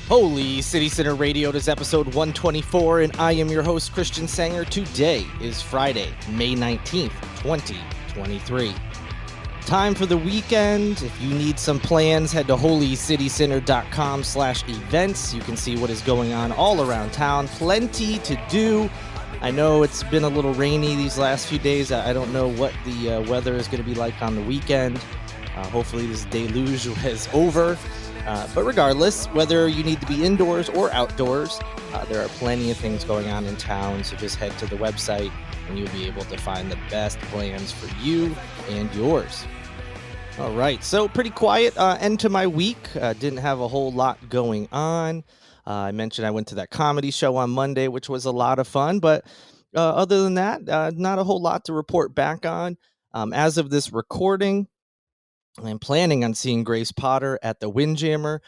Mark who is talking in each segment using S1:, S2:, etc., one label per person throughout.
S1: Holy City Center Radio, it is episode 124, and I am your host, Christian Sanger. Today is Friday, May 19th, 2023. Time for the weekend. If you need some plans, head to holycitycenter.com/events. You can see what is going on all around town. Plenty to do. I know it's been a little rainy these last few days. I don't know what the weather is going to be like on the weekend. Hopefully this deluge is over. But regardless, whether you need to be indoors or outdoors, there are plenty of things going on in town. So just head to the website and you'll be able to find the best plans for you and yours. All right, so pretty quiet end to my week. Didn't have a whole lot going on. I mentioned I went to that comedy show on Monday, which was a lot of fun. But other than that, not a whole lot to report back on. As of this recording, I'm planning on seeing Grace Potter at the Windjammer.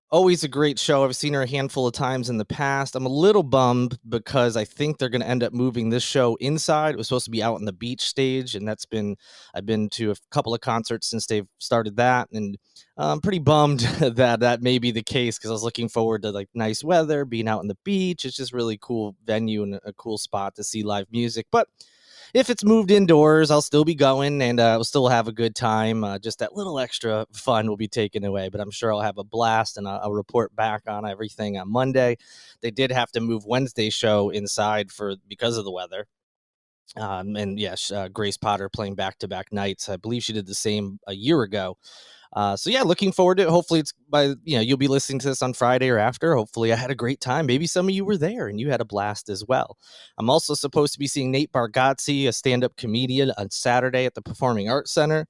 S1: Always a great show. I've seen her a handful of times in the past. I'm a little bummed because I think they're going to end up moving this show inside. It was supposed to be out on the beach stage, and I've been to a couple of concerts since they've started that, and I'm pretty bummed that may be the case because I was looking forward to like nice weather, being out on the beach. It's just really cool venue and a cool spot to see live music. But if it's moved indoors, I'll still be going and we'll still have a good time. Just that little extra fun will be taken away, but I'm sure I'll have a blast and I'll report back on everything on Monday. They did have to move Wednesday's show inside because of the weather. And yes, Grace Potter playing back-to-back nights. I believe she did the same a year ago. So yeah, looking forward to it. Hopefully it's you'll be listening to this on Friday or after. Hopefully I had a great time. Maybe some of you were there and you had a blast as well. I'm also supposed to be seeing Nate Bargatze, a stand-up comedian, on Saturday at the Performing Arts Center.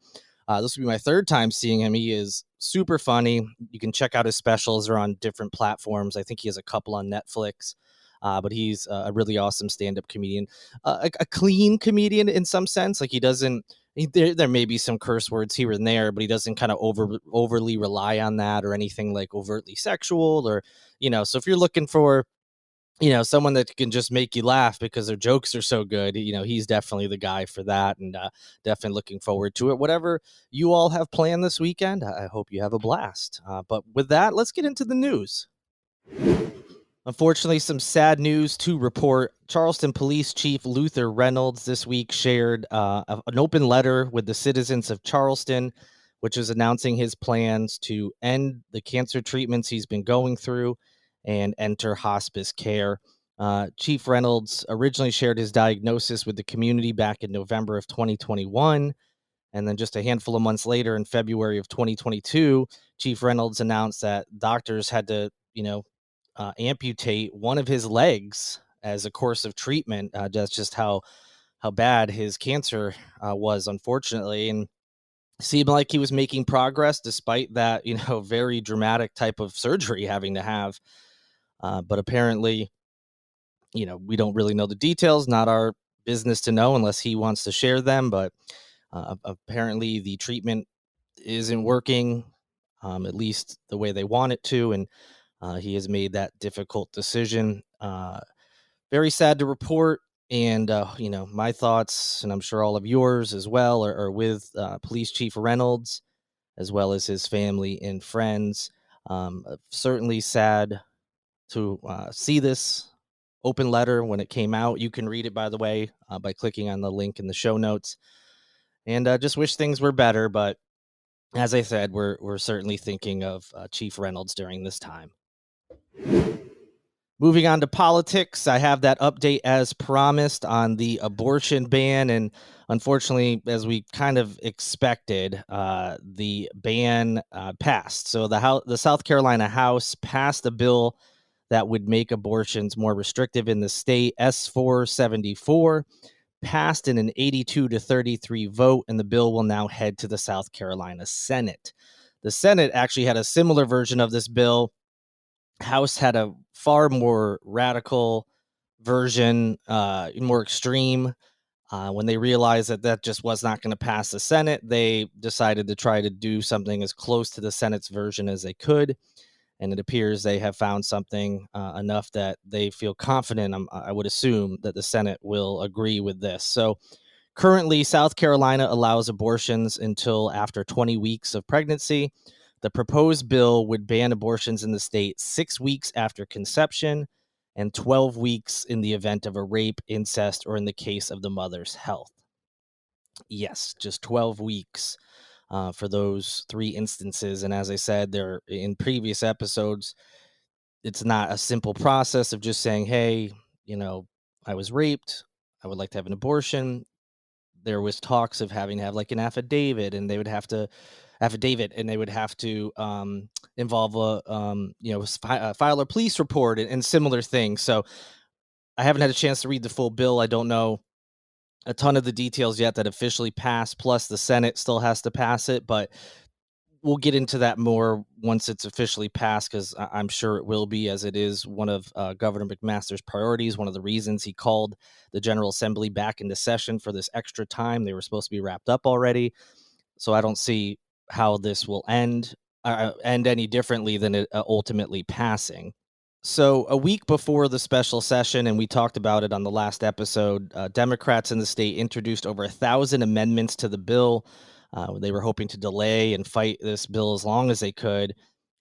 S1: This will be my third time seeing him. He is super funny. You can check out his specials. They're on different platforms. I think he has a couple on Netflix. But he's a really awesome stand-up comedian, a clean comedian in some sense. Like there may be some curse words here and there, but he doesn't kind of overly rely on that or anything like overtly sexual or, so if you're looking for, someone that can just make you laugh because their jokes are so good, he's definitely the guy for that, and definitely looking forward to it. Whatever you all have planned this weekend, I hope you have a blast. But with that, let's get into the news. Unfortunately, some sad news to report. Charleston Police Chief Luther Reynolds this week shared an open letter with the citizens of Charleston, which is announcing his plans to end the cancer treatments he's been going through and enter hospice care. Chief Reynolds originally shared his diagnosis with the community back in November of 2021. And then just a handful of months later, in February of 2022, Chief Reynolds announced that doctors had to, amputate one of his legs as a course of treatment. That's just how bad his cancer was, unfortunately, and seemed like he was making progress despite that, very dramatic type of surgery having to have. But apparently, we don't really know the details. Not our business to know unless he wants to share them. But apparently, the treatment isn't working, at least the way they want it to, and he has made that difficult decision. Very sad to report. And, my thoughts, and I'm sure all of yours as well, are with Police Chief Reynolds, as well as his family and friends. Certainly sad to see this open letter when it came out. You can read it, by the way, by clicking on the link in the show notes. And just wish things were better. But as I said, we're certainly thinking of Chief Reynolds during this time. Moving on to politics, I have that update as promised on the abortion ban, and unfortunately, as we kind of expected, the ban passed. So the South Carolina House passed a bill that would make abortions more restrictive in the state. S-474 passed in an 82-33 vote, and the bill will now head to the South Carolina Senate. The Senate actually had a similar version of this bill. House had a far more radical version, more extreme. When they realized that just was not going to pass the Senate, they decided to try to do something as close to the Senate's version as they could. And it appears they have found something enough that they feel confident, I would assume, that the Senate will agree with this. So currently, South Carolina allows abortions until after 20 weeks of pregnancy. The proposed bill would ban abortions in the state 6 weeks after conception and 12 weeks in the event of a rape, incest, or in the case of the mother's health. Yes, just 12 weeks for those 3 instances. And as I said there in previous episodes, it's not a simple process of just saying, hey, I was raped. I would like to have an abortion. There was talks of having to have like an affidavit, and they would have to involve file a police report and similar things. So I haven't had a chance to read the full bill. I don't know a ton of the details yet that officially passed. Plus, the Senate still has to pass it, but we'll get into that more once it's officially passed, because I'm sure it will be, as it is one of Governor McMaster's priorities. One of the reasons he called the General Assembly back into session for this extra time. They were supposed to be wrapped up already. So I don't see how this will end any differently than it ultimately passing. So a week before the special session, and we talked about it on the last episode, Democrats in the state introduced over 1,000 amendments to the bill. They were hoping to delay and fight this bill as long as they could.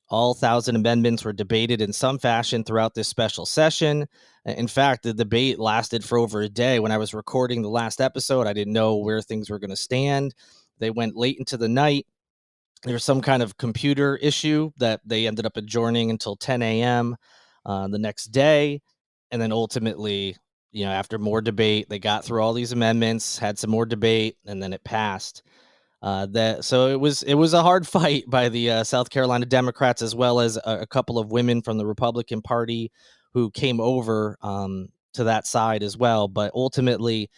S1: All 1,000 amendments were debated in some fashion throughout this special session. In fact, the debate lasted for over a day. When I was recording the last episode, I didn't know where things were going to stand. They went late into the night. There was some kind of computer issue that they ended up adjourning until 10 a.m. The next day. And then ultimately, after more debate, they got through all these amendments, had some more debate, and then it passed. So it was a hard fight by the South Carolina Democrats, as well as a couple of women from the Republican Party who came over to that side as well. But ultimately,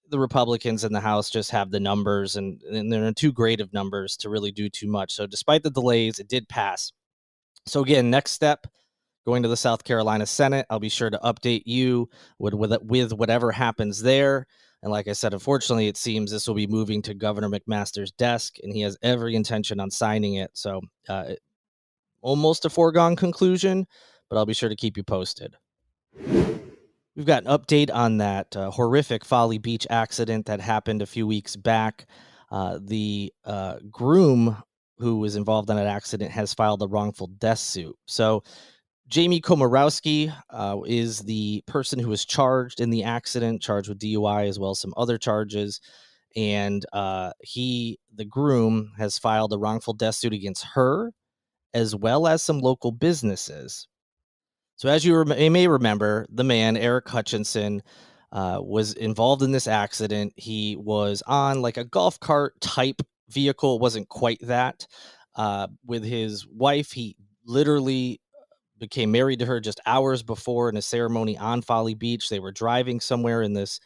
S1: the Republicans in the House just have the numbers, and they're too great of numbers to really do too much. So despite the delays, it did pass. So again, next step, going to the South Carolina Senate. I'll be sure to update you with whatever happens there. And like I said, unfortunately, it seems this will be moving to Governor McMaster's desk, and he has every intention on signing it. So almost a foregone conclusion, but I'll be sure to keep you posted. We've got an update on that horrific Folly Beach accident that happened a few weeks back. The groom who was involved in that accident has filed a wrongful death suit. So Jamie Komoroski is the person who was charged in the accident, charged with DUI as well as some other charges. And the groom, has filed a wrongful death suit against her, as well as some local businesses. So as you may remember, the man, Eric Hutchinson, was involved in this accident. He was on like a golf cart type vehicle. It wasn't quite that. With his wife, he literally became married to her just hours before in a ceremony on Folly Beach. They were driving somewhere in this,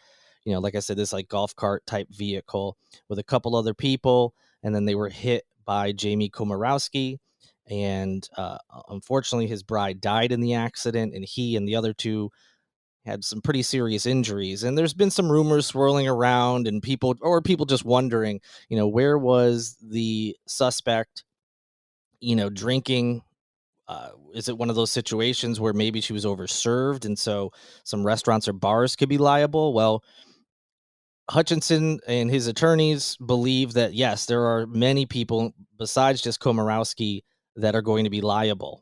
S1: like I said, this like golf cart type vehicle with a couple other people. And then they were hit by Jamie Komoroski. And unfortunately, his bride died in the accident, and he and the other two had some pretty serious injuries. And there's been some rumors swirling around, and people just wondering, where was the suspect, drinking? Is it one of those situations where maybe she was overserved, and so some restaurants or bars could be liable? Well, Hutchinson and his attorneys believe that, yes, there are many people besides just Komoroski that are going to be liable.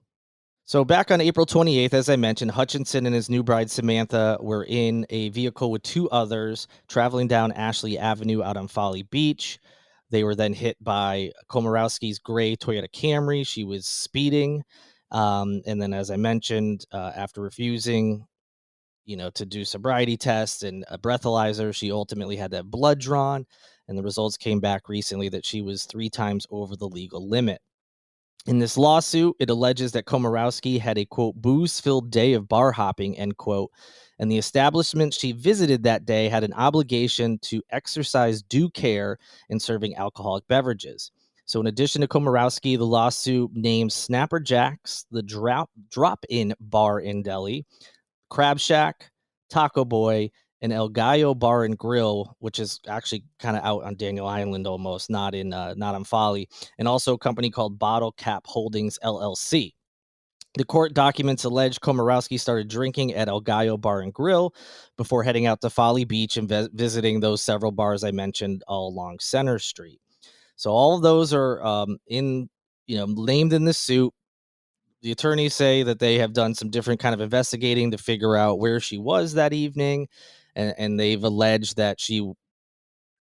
S1: So back on April 28th, as I mentioned, Hutchinson and his new bride, Samantha, were in a vehicle with two others traveling down Ashley Avenue out on Folly Beach. They were then hit by Komoroski's gray Toyota Camry. She was speeding. And then, as I mentioned, after refusing, to do sobriety tests and a breathalyzer, she ultimately had that blood drawn. And the results came back recently that she was 3 times over the legal limit. In this lawsuit, it alleges that Komoroski had a, quote, booze-filled day of bar hopping, end quote, and the establishment she visited that day had an obligation to exercise due care in serving alcoholic beverages. So in addition to Komoroski, the lawsuit names Snapper Jack's, the drop-in bar in Delhi, Crab Shack, Taco Boy, and El Gallo Bar and Grill, which is actually kind of out on Daniel Island almost, not on Folly, and also a company called Bottle Cap Holdings, LLC. The court documents allege Komoroski started drinking at El Gallo Bar and Grill before heading out to Folly Beach and visiting those several bars I mentioned all along Center Street. So all of those are in named in this suit. The attorneys say that they have done some different kind of investigating to figure out where she was that evening, and they've alleged that she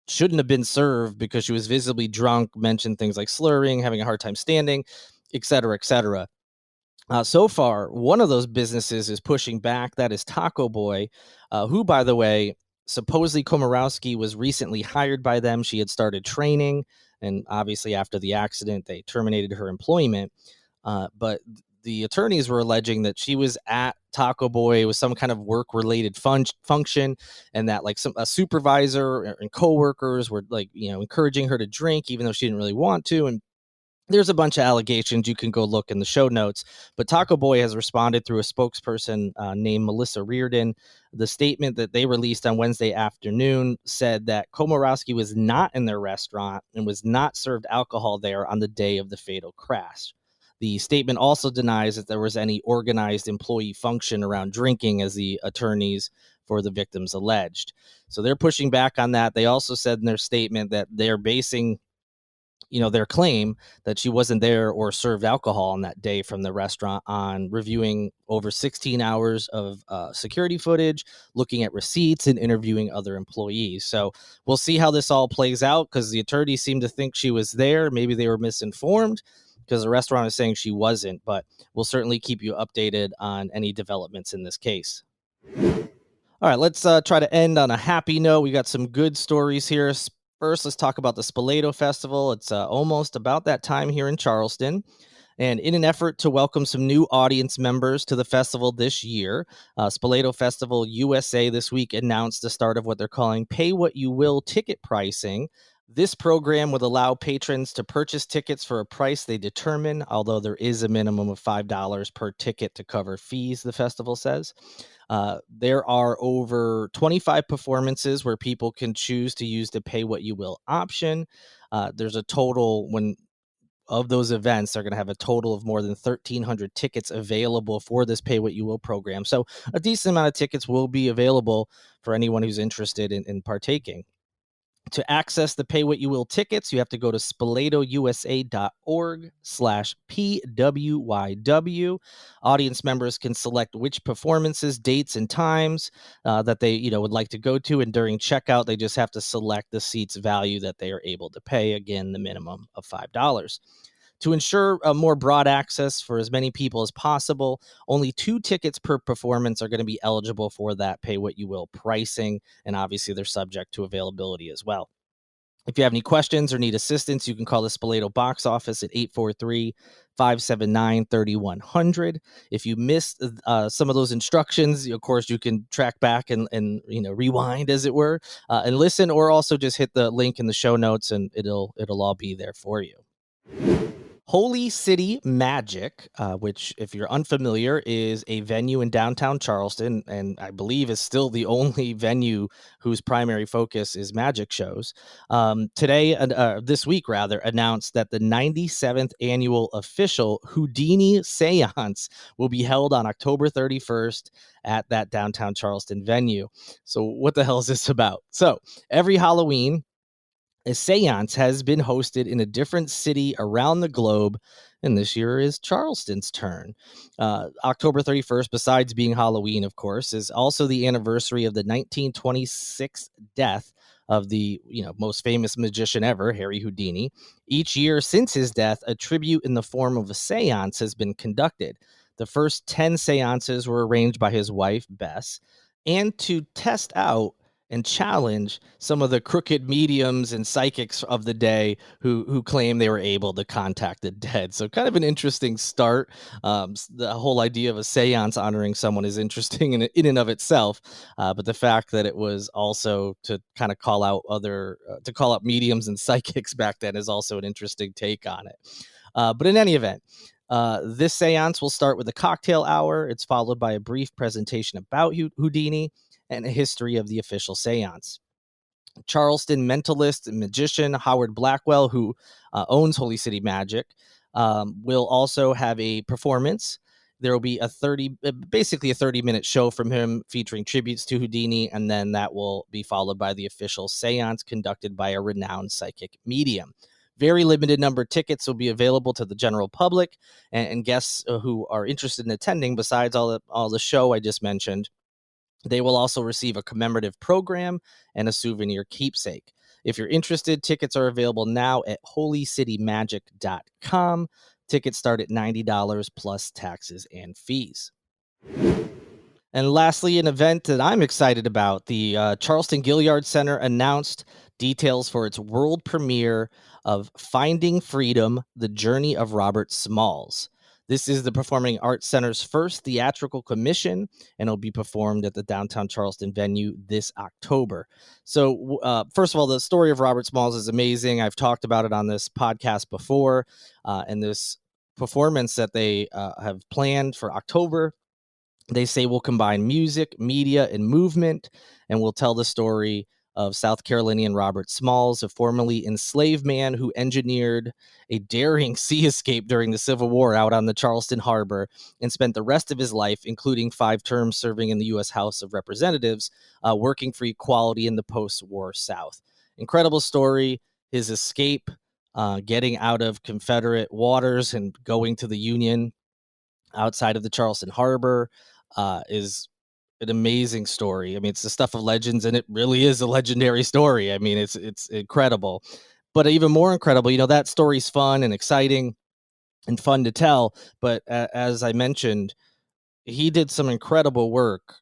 S1: shouldn't have been served because she was visibly drunk, mentioned things like slurring, having a hard time standing, et cetera, et cetera. So far, one of those businesses is pushing back. That is Taco Boy, who, by the way, supposedly Komoroski was recently hired by them. She had started training, and obviously after the accident, they terminated her employment. But the attorneys were alleging that she was at Taco Boy with some kind of work-related function, and that like a supervisor and coworkers were encouraging her to drink, even though she didn't really want to. And there's a bunch of allegations. You can go look in the show notes. But Taco Boy has responded through a spokesperson named Melissa Reardon. The statement that they released on Wednesday afternoon said that Komoroski was not in their restaurant and was not served alcohol there on the day of the fatal crash. The statement also denies that there was any organized employee function around drinking, as the attorneys for the victims alleged. So they're pushing back on that. They also said in their statement that they're basing their claim that she wasn't there or served alcohol on that day from the restaurant on reviewing over 16 hours of security footage, looking at receipts, and interviewing other employees. So we'll see how this all plays out, because the attorneys seem to think she was there. Maybe they were misinformed, because the restaurant is saying she wasn't, but we'll certainly keep you updated on any developments in this case. All right, let's try to end on a happy note. We got some good stories here. First, let's talk about the Spoleto Festival. It's almost about that time here in Charleston. And in an effort to welcome some new audience members to the festival this year, Spoleto Festival USA this week announced the start of what they're calling Pay What You Will ticket pricing. This program would allow patrons to purchase tickets for a price they determine, although there is a minimum of $5 per ticket to cover fees, the festival says. There are over 25 performances where people can choose to use the Pay What You Will option. There's a total of those events. They're going to have a total of more than 1,300 tickets available for this Pay What You Will program. So a decent amount of tickets will be available for anyone who's interested in partaking. To access the Pay What You Will tickets, you have to go to spoletousa.org/PWYW. Audience members can select which performances, dates, and times that they would like to go to. And during checkout, they just have to select the seat's value that they are able to pay. Again, the minimum of $5. To ensure a more broad access for as many people as possible, only 2 tickets per performance are going to be eligible for that Pay What You Will pricing, and obviously they're subject to availability as well. If you have any questions or need assistance, you can call the Spoleto box office at 843-579-3100. If you missed some of those instructions, of course, you can track back and rewind, as it were, and listen, or also just hit the link in the show notes and it'll all be there for you. Holy City Magic, which, if you're unfamiliar, is a venue in downtown Charleston, and I believe is still the only venue whose primary focus is magic shows. This week, announced that the 97th annual official Houdini Seance will be held on October 31st at that downtown Charleston venue. So what the hell is this about? So every Halloween, a seance has been hosted in a different city around the globe, and this year is Charleston's turn. October 31st, besides being Halloween, of course, is also the anniversary of the 1926 death of the most famous magician ever, Harry Houdini. Each year since his death, a tribute in the form of a seance has been conducted. The first 10 seances were arranged by his wife, Bess, and to test out and challenge some of the crooked mediums and psychics of the day who claim they were able to contact the dead. So kind of an interesting start. The whole idea of a seance honoring someone is interesting in and of itself. But the fact that it was also to kind of call out mediums and psychics back then is also an interesting take on it. But in any event, this seance will start with a cocktail hour. It's followed by a brief presentation about Houdini and a history of the official seance. Charleston mentalist and magician Howard Blackwell, who owns Holy City Magic, will also have a performance. There will be basically a 30-minute show from him featuring tributes to Houdini, and then that will be followed by the official seance conducted by a renowned psychic medium. Very limited number of tickets will be available to the general public, and guests who are interested in attending, besides all the show I just mentioned, they will also receive a commemorative program and a souvenir keepsake. If you're interested, tickets are available now at holycitymagic.com. Tickets start at $90 plus taxes and fees. And lastly, an event that I'm excited about, the Charleston Gilliard Center announced details for its world premiere of Finding Freedom, The Journey of Robert Smalls. This is the Performing Arts Center's first theatrical commission, and it'll be performed at the downtown Charleston venue this October. So, first of all, the story of Robert Smalls is amazing. I've talked about it on this podcast before, and this performance that they have planned for October, they say will combine music, media, and movement, and will tell the story of South Carolinian Robert Smalls, a formerly enslaved man who engineered a daring sea escape during the Civil War out on the Charleston Harbor and spent the rest of his life, including 5 terms serving in the U.S. House of Representatives, working for equality in the post-war South. Incredible story. His escape, getting out of Confederate waters and going to the Union outside of the Charleston Harbor, is an amazing story. I mean, it's the stuff of legends, and it really is a legendary story. I mean, it's incredible. But even more incredible, that story's fun and exciting and fun to tell. But as I mentioned, he did some incredible work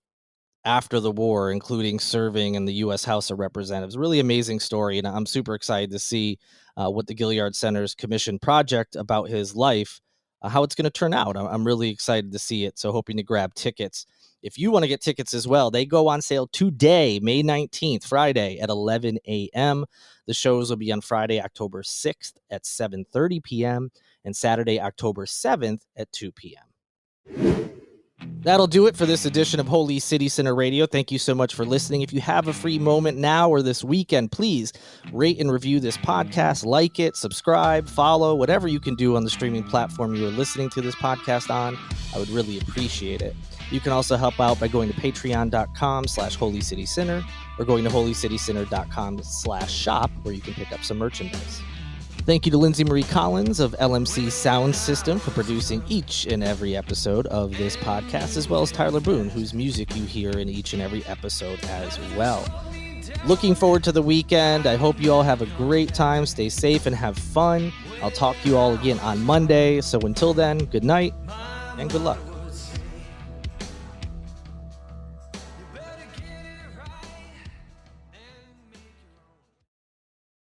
S1: after the war, including serving in the U.S. House of Representatives. Really amazing story, and I'm super excited to see what the Gilliard Center's commission project about his life, how it's going to turn out. I'm really excited to see it, so hoping to grab tickets. If you want to get tickets as well, they go on sale today, May 19th, Friday at 11 a.m. The shows will be on Friday, October 6th at 7:30 p.m. and Saturday, October 7th at 2 p.m. That'll do it for this edition of Holy City Center Radio. Thank you so much for listening. If you have a free moment now or this weekend, please rate and review this podcast, like it, subscribe, follow, whatever you can do on the streaming platform you are listening to this podcast on. I would really appreciate it. You can also help out by going to patreon.com/holycitycenter or going to holycitycenter.com/shop, where you can pick up some merchandise. Thank you to Lindsay Marie Collins of LMC Sound System for producing each and every episode of this podcast, as well as Tyler Boone, whose music you hear in each and every episode as well. Looking forward to the weekend. I hope you all have a great time. Stay safe and have fun. I'll talk to you all again on Monday. So until then, good night and good luck.